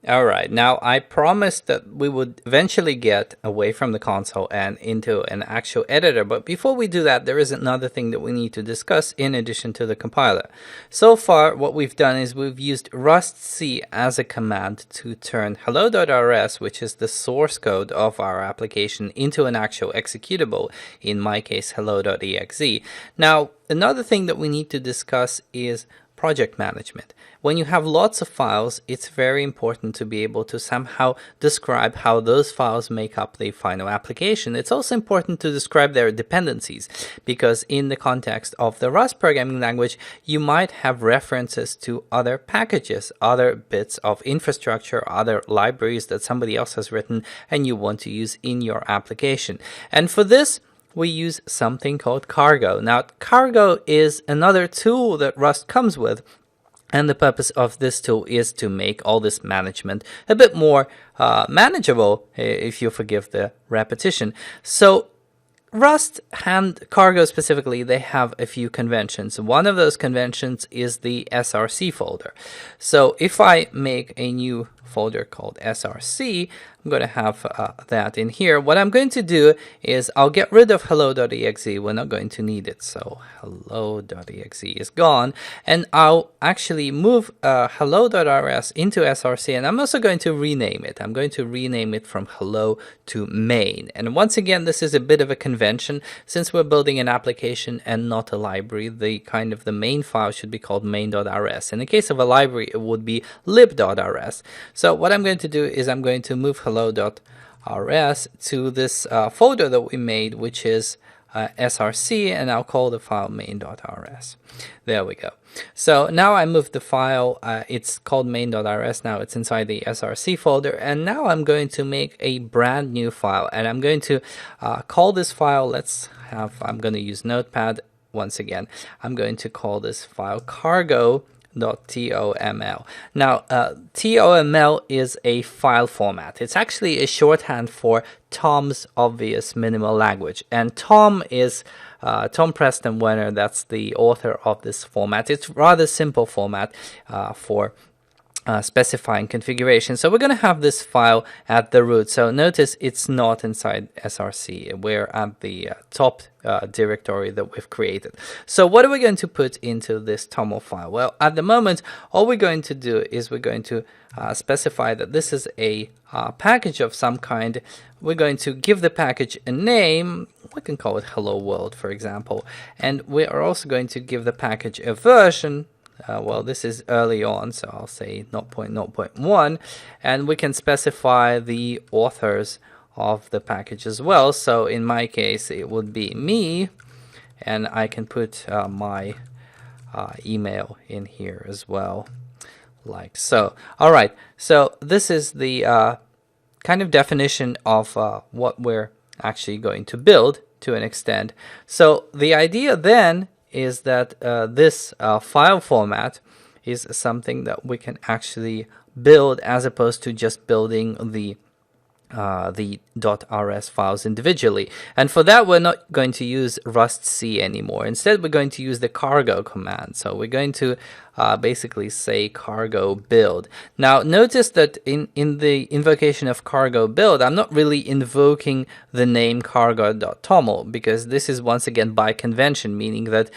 All right. Now, I promised that we would eventually get away from the console and into an actual editor. But before we do that, there is another thing that we need to discuss in addition to the compiler. So far, what we've done is we've used rustc as a command to turn hello.rs, which is the source code of our application, into an actual executable, in my case, hello.exe. Now, another thing that we need to discuss is project management. When you have lots of files, it's very important to be able to somehow describe how those files make up the final application. It's also important to describe their dependencies, because in the context of the Rust programming language, you might have references to other packages, other bits of infrastructure, other libraries that somebody else has written and you want to use in your application. And for this, we use something called Cargo. Now, Cargo is another tool that Rust comes with, and the purpose of this tool is to make all this management a bit more manageable, if you forgive the repetition. So Rust and Cargo specifically, they have a few conventions. One of those conventions is the src folder. So if I make a new folder called src, I'm going to have that in here. What I'm going to do is I'll get rid of hello.exe. We're not going to need it. So hello.exe is gone. And I'll actually move hello.rs into src. And I'm also going to rename it. I'm going to rename it from hello to main. And once again, this is a bit of a convention. Since we're building an application and not a library, the main file should be called main.rs. In the case of a library, it would be lib.rs. So what I'm going to do is I'm going to move hello.rs to this folder that we made, which is src, and I'll call the file main.rs. There we go. So now I moved the file. It's called main.rs. Now it's inside the src folder, and now I'm going to make a brand new file, and I'm going to call this file. I'm going to use Notepad once again. I'm going to call this file cargo.toml. Now, toml is a file format. It's actually a shorthand for Tom's Obvious Minimal Language. And Tom is Tom Preston Werner. That's the author of this format. It's rather simple format for specifying configuration. So we're going to have this file at the root. So notice it's not inside src. We're at the top directory that we've created. So what are we going to put into this toml file? Well, at the moment, all we're going to do is we're going to specify that this is a package of some kind. We're going to give the package a name. We can call it hello world, for example. And we are also going to give the package a version. Well, this is early on, so I'll say 0.0.1, and we can specify the authors of the package as well. So in my case, it would be me, and I can put my email in here as well, like so. All right, so this is the kind of definition of what we're actually going to build to an extent. So the idea then is that this file format is something that we can actually build, as opposed to just building the .rs files individually. And for that, we're not going to use rustc anymore. Instead, we're going to use the cargo command. So we're going to basically say cargo build. Now, notice that in the invocation of cargo build, I'm not really invoking the name cargo.toml, because this is once again by convention, meaning that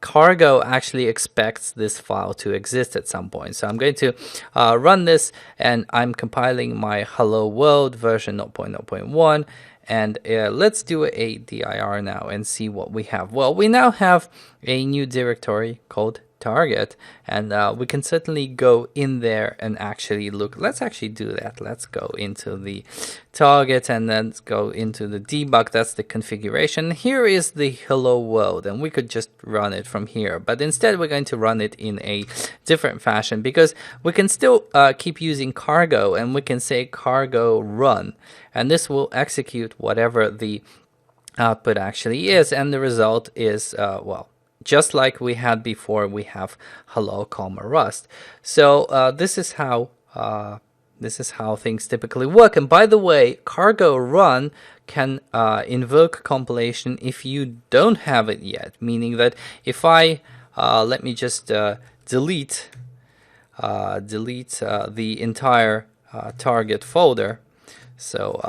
cargo actually expects this file to exist at some point. So I'm going to run this, and I'm compiling my hello world version 0.0.1. And let's do a dir now and see what we have. Well, we now have a new directory called target, and we can certainly go in there and actually look. Let's actually do that. Let's go into the target and then go into the debug. That's the configuration. Here is the hello world, and we could just run it from here, but instead we're going to run it in a different fashion, because we can still keep using cargo, and we can say cargo run, and this will execute whatever the output actually is, and the result is well, just like we had before, we have hello, Rust. So this is how things typically work. And by the way, cargo run can invoke compilation if you don't have it yet. Meaning that if I let me just delete delete the entire target folder. So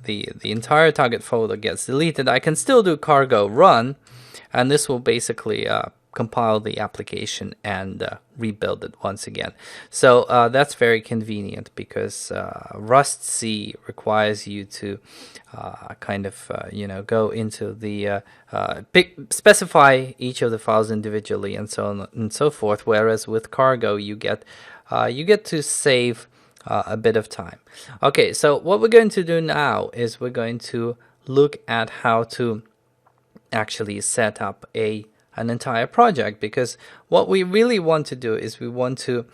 the entire target folder gets deleted. I can still do cargo run, and this will basically compile the application and rebuild it once again. So that's very convenient because Rust C requires you to go into the specify each of the files individually and so on and so forth. Whereas with Cargo, you get to save a bit of time. Okay, so what we're going to do now is we're going to look at how to actually set up an entire project, because what we really want to do is we want to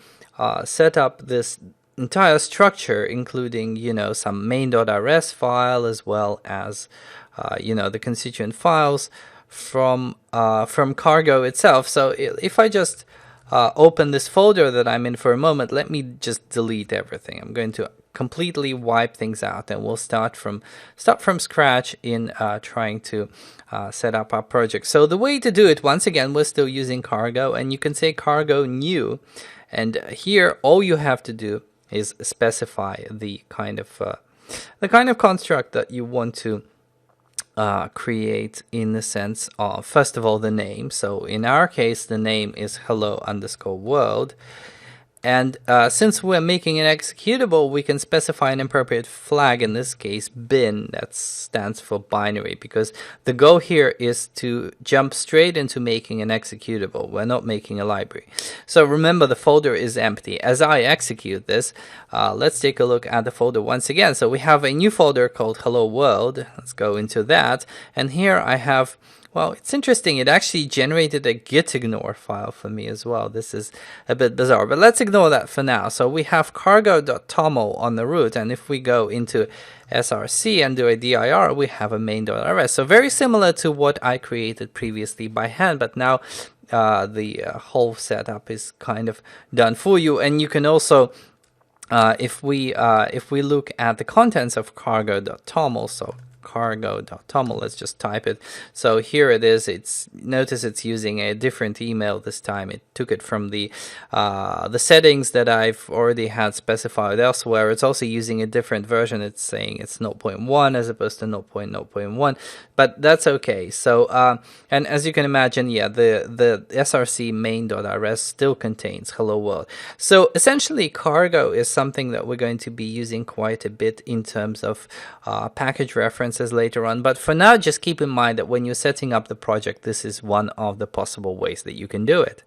set up this entire structure, including some main.rs file as well as the constituent files from Cargo itself. So if I just open this folder that I'm in for a moment, let me just delete everything. I'm going to completely wipe things out, and we'll start from scratch in trying to set up our project. So the way to do it, once again, we're still using Cargo, and you can say Cargo new, and here all you have to do is specify the kind of construct that you want to create, in the sense of, first of all, the name. So in our case, the name is hello_world. And since we're making an executable, we can specify an appropriate flag, in this case bin, that stands for binary, because the goal here is to jump straight into making an executable. We're not making a library. So remember, the folder is empty. As I execute this, let's take a look at the folder once again. So we have a new folder called Hello World. Let's go into that. And here I have, well, it's interesting. It actually generated a gitignore file for me as well. This is a bit bizarre, but let's ignore that for now. So we have cargo.toml on the root, and if we go into src and do a dir, we have a main.rs. So very similar to what I created previously by hand, but now the whole setup is kind of done for you. And you can also, if we look at the contents of cargo.toml, so cargo.toml, let's just type it. So here it is. Notice it's using a different email this time. It took it from the settings that I've already had specified elsewhere. It's also using a different version. It's saying it's 0.1 as opposed to 0.0.1, but that's okay. So and as you can imagine, yeah, the src main.rs still contains hello world. So essentially, Cargo is something that we're going to be using quite a bit in terms of package references later on. But for now, just keep in mind that when you're setting up the project, this is one of the possible ways that you can do it.